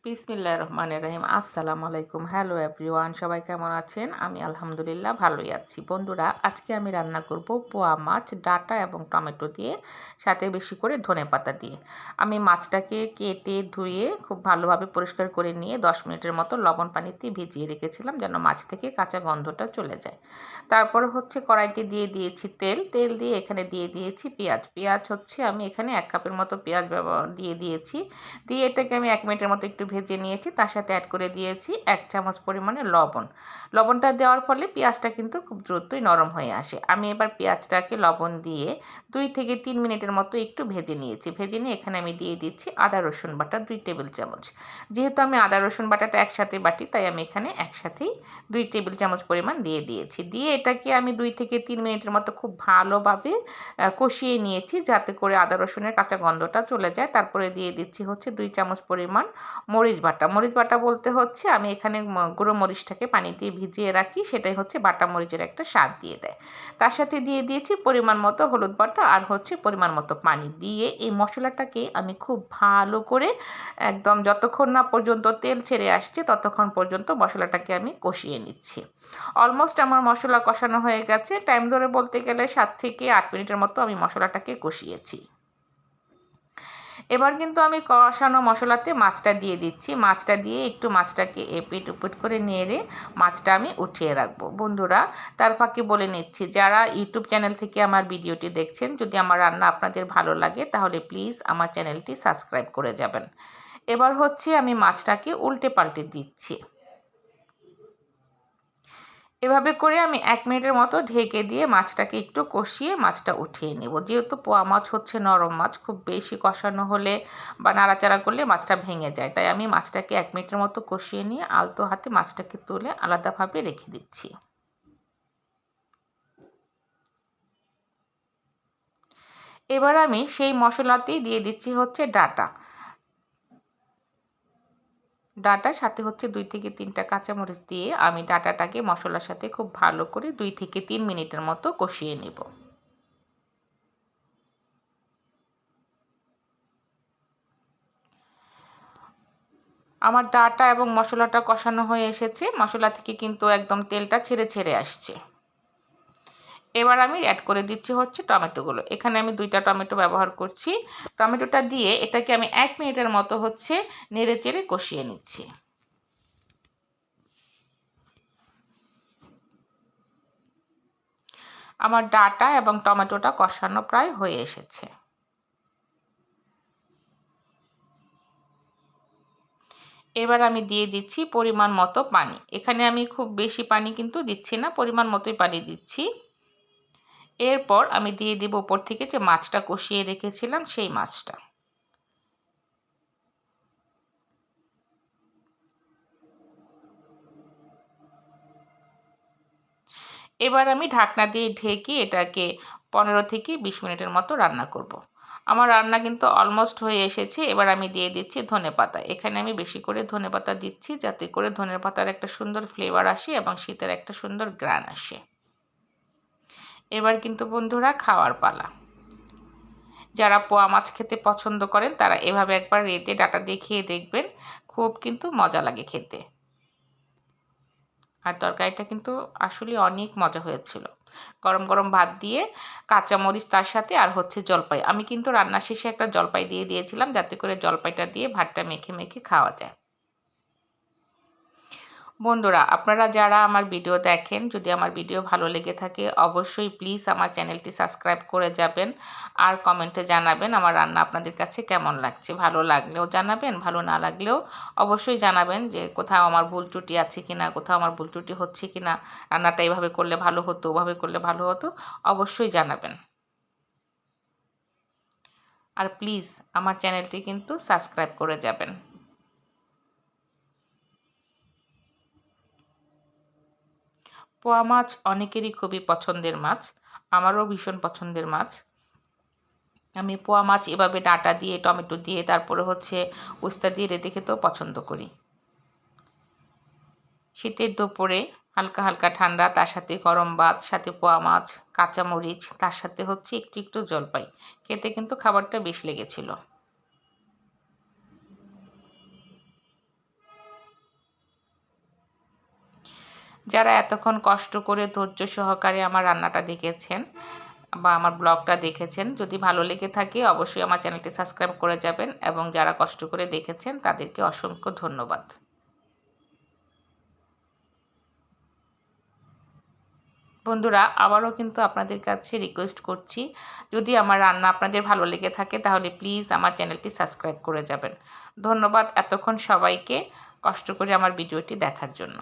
বিসমিল্লাহির রহমানির রহিম। আসসালামু আলাইকুম। হ্যালো এভরিওয়ান, সবাই কেমন আছেন? আমি আলহামদুলিল্লাহ ভালোই আছি। বন্ধুরা, আজকে আমি রান্না করব পোয়া মাছ ডাঁটা এবং টমেটো দিয়ে, সাথে বেশি করে ধনেপাতা দিয়ে। আমি মাছটাকে কেটে ধুয়ে খুব ভালোভাবে পরিষ্কার করে নিয়ে 10 মিনিটের মতো লবণ পানিতে ভিজিয়ে রেখেছিলাম, যেন মাছ থেকে কাঁচা গন্ধটা চলে যায়। তারপরে কড়াইতে দিয়ে দিয়েছি তেল দিয়ে এখানে দিয়ে দিয়েছি পেঁয়াজ হচ্ছে আমি এখানে 1 কাপের মতো পেঁয়াজ দিয়ে দিয়েছি। দিয়ে এটাকে আমি 1 মিনিটের মতো একটু ভেজে নিয়েছি। তার সাথে অ্যাড করে দিয়েছি 1 চামচ পরিমাণে লবণটা দেওয়ার ফলে পেঁয়াজটা কিন্তু খুব দ্রুতই নরম হয়ে আসে। আমি এবার পেঁয়াজটাকে লবণ দিয়ে 2 থেকে 3 মিনিটের মতো একটু ভেজে নিয়েছি। ভেজে নিয়ে এখানে আমি দিয়ে দিচ্ছি আদা রসুন বাটা 2 টেবিল চামচ। যেহেতু আমি আদা রসুন বাটাটা একসাথে বাটি, তাই আমি এখানে একসাথেই 2 টেবিল চামচ পরিমাণ দিয়ে দিয়েছি। দিয়ে এটাকে আমি 2 থেকে 3 মিনিটের মতো খুব ভালোভাবে কষিয়ে নিয়েছি, যাতে করে আদা রসুনের কাঁচা গন্ধটা চলে যায়। তারপরে দিয়ে দিচ্ছি 2 চামচ পরিমাণ মরিচ বাটা বলতে আমি এখানে গুঁড়ো মরিচটাকে পানি দিয়ে ভিজিয়ে রাখি, সেটাই বাটা মরিচের একটা স্বাদ দিয়ে দেয়। তার সাথে দিয়ে দিয়েছি পরিমাণ মতো হলুদ বাটা আর পরিমাণ মতো পানি দিয়ে এই মশলাটাকে আমি খুব ভালো করে একদম যতক্ষণ না পর্যন্ত তেল ছেড়ে আসছে ততক্ষণ পর্যন্ত মশলাটাকে আমি কষিয়ে নিচ্ছি। অলমোস্ট আমার মশলা কষানো হয়ে গেছে। টাইম ধরে বলতে গেলে 7 থেকে 8 মিনিটের মতো আমি মশলাটাকে কষিয়েছি। এবার কিন্তু আমি কষানো মশলাতে মাছটা দিয়ে দিচ্ছি। মাছটা দিয়ে একটু মাছটাকে এপিট ওপিট করে নেড়ে মাছটা আমি উঠিয়ে রাখবো। বন্ধুরা, তার ফাঁকে বলে নিচ্ছি, যারা ইউটিউব চ্যানেল থেকে আমার ভিডিওটি দেখছেন, যদি আমার রান্না আপনাদের ভালো লাগে তাহলে প্লিজ আমার চ্যানেলটি সাবস্ক্রাইব করে যাবেন। এবার আমি মাছটাকে উল্টে পাল্টে দিচ্ছি। এভাবে করে আমি 1 মিনিটের মতো ঢেকে দিয়ে মাছটাকে একটু কষিয়ে মাছটা উঠিয়ে নেব। যেহেতু পোয়া মাছ নরম মাছ, খুব বেশি কষানো হলে বা নাড়াচাড়া করলে মাছটা ভেঙে যায়, তাই আমি মাছটাকে 1 মিনিটের মতো কষিয়ে নিয়ে আলতো হাতে মাছটাকে তুলে আলাদাভাবে রেখে দিচ্ছি। এবার আমি সেই মশলাতেই দিয়ে দিচ্ছি ডাঁটার সাথে 2 থেকে 3টা কাঁচামরিচ দিয়ে আমি ডাঁটাটাকে মশলার সাথে খুব ভালো করে 2 থেকে 3 মিনিটের মতো কষিয়ে নেব। আমার ডাঁটা এবং মশলাটা কষানো হয়ে এসেছে। মশলা থেকে কিন্তু একদম তেলটা ছেড়ে আসছে। এবার আমি অ্যাড করে দিচ্ছি টমেটোগুলো। এখানে আমি 2টা টমেটো ব্যবহার করছি। টমেটোটা দিয়ে এটাকে আমি 1 মিনিটের মতো নেড়েচেড়ে কষিয়ে নিচ্ছি। আমার ডাঁটা এবং টমেটোটা কষানো প্রায় হয়ে এসেছে। এবার আমি দিয়ে দিচ্ছি পরিমাণ মতো পানি। এখানে আমি খুব বেশি পানি কিন্তু দিচ্ছি না, পরিমাণ মতোই পানি দিচ্ছি। এরপর আমি দিয়ে দিব উপর থেকে যে মাছটা কষিয়ে রেখেছিলাম সেই মাছটা। এবার আমি ঢাকনা দিয়ে ঢেকে এটাকে 15 থেকে 20 মিনিটের মতো রান্না করব। আমার রান্না কিন্তু অলমোস্ট হয়ে এসেছে। এবার আমি দিয়ে দিচ্ছি ধনেপাতা। এখানে আমি বেশি করে ধনেপাতা দিচ্ছি, যাতে করে ধনেপাতার একটা সুন্দর ফ্লেভার আসে এবং শীতের একটা সুন্দর ঘ্রাণ আসে। এবার কিন্তু বন্ধুরা খাওয়ার পালা। যারা পোয়া মাছ খেতে পছন্দ করেন তারা এভাবে একবার রেঁধে ডাঁটা দিয়ে খেয়ে দেখবেন, খুব কিন্তু মজা লাগে খেতে। আর তরকারিটা কিন্তু আসলে অনেক মজা হয়েছিল। গরম গরম ভাত দিয়ে কাঁচামরিচ তার সাথে আর জলপাই। আমি কিন্তু রান্নার শেষে একটা জলপাই দিয়ে দিয়েছিলাম, যাতে করে জলপাইটা দিয়ে ভাতটা মেখে মেখে খাওয়া যায়। বন্ধুরা, আপনারা যারা আমার ভিডিও দেখেন, যদি আমার ভিডিও ভালো লেগে থাকে অবশ্যই প্লিজ আমার চ্যানেলটি সাবস্ক্রাইব করে যাবেন আর কমেন্টে জানাবেন আমার রান্না আপনাদের কাছে কেমন লাগছে। ভালো লাগলেও জানাবেন, ভালো না লাগলেও অবশ্যই জানাবেন যে কোথাও আমার ভুল ত্রুটি আছে কিনা, কোথাও আমার ভুল ত্রুটি হচ্ছে কিনা, রান্নাটা এইভাবে করলে ভালো হতো, ওভাবে করলে ভালো হতো, অবশ্যই জানাবেন। আর প্লিজ আমার চ্যানেলটি কিন্তু সাবস্ক্রাইব করে যাবেন। পোয়া মাছ অনেকেরই খুবই পছন্দের মাছ, আমারও ভীষণ পছন্দের মাছ। আমি পোয়া মাছ এভাবে ডাঁটা দিয়ে টমেটো দিয়ে তারপরে উস্তা দিয়ে রেঁধে খেতেও পছন্দ করি। শীতের দুপুরে হালকা হালকা ঠান্ডা, তার সাথে গরম ভাত, সাথে পোয়া মাছ, কাঁচামরিচ, তার সাথে একটু একটু জলপাই, খেতে কিন্তু খাবারটা বেশ লেগেছিল। যারা এতক্ষণ কষ্ট করে ধৈর্য সহকারে আমার রান্নাটা দেখেছেন বা আমার ব্লগটা দেখেছেন, যদি ভালো লেগে থাকে অবশ্যই আমার চ্যানেলটি সাবস্ক্রাইব করে যাবেন, এবং যারা কষ্ট করে দেখেছেন তাদেরকে অসংখ্য ধন্যবাদ। বন্ধুরা, আবারও কিন্তু আপনাদের কাছে রিকোয়েস্ট করছি, যদি আমার রান্না আপনাদের ভালো লেগে থাকে তাহলে প্লিজ আমার চ্যানেলটি সাবস্ক্রাইব করে যাবেন। ধন্যবাদ এতক্ষণ সবাইকে কষ্ট করে আমার ভিডিওটি দেখার জন্য।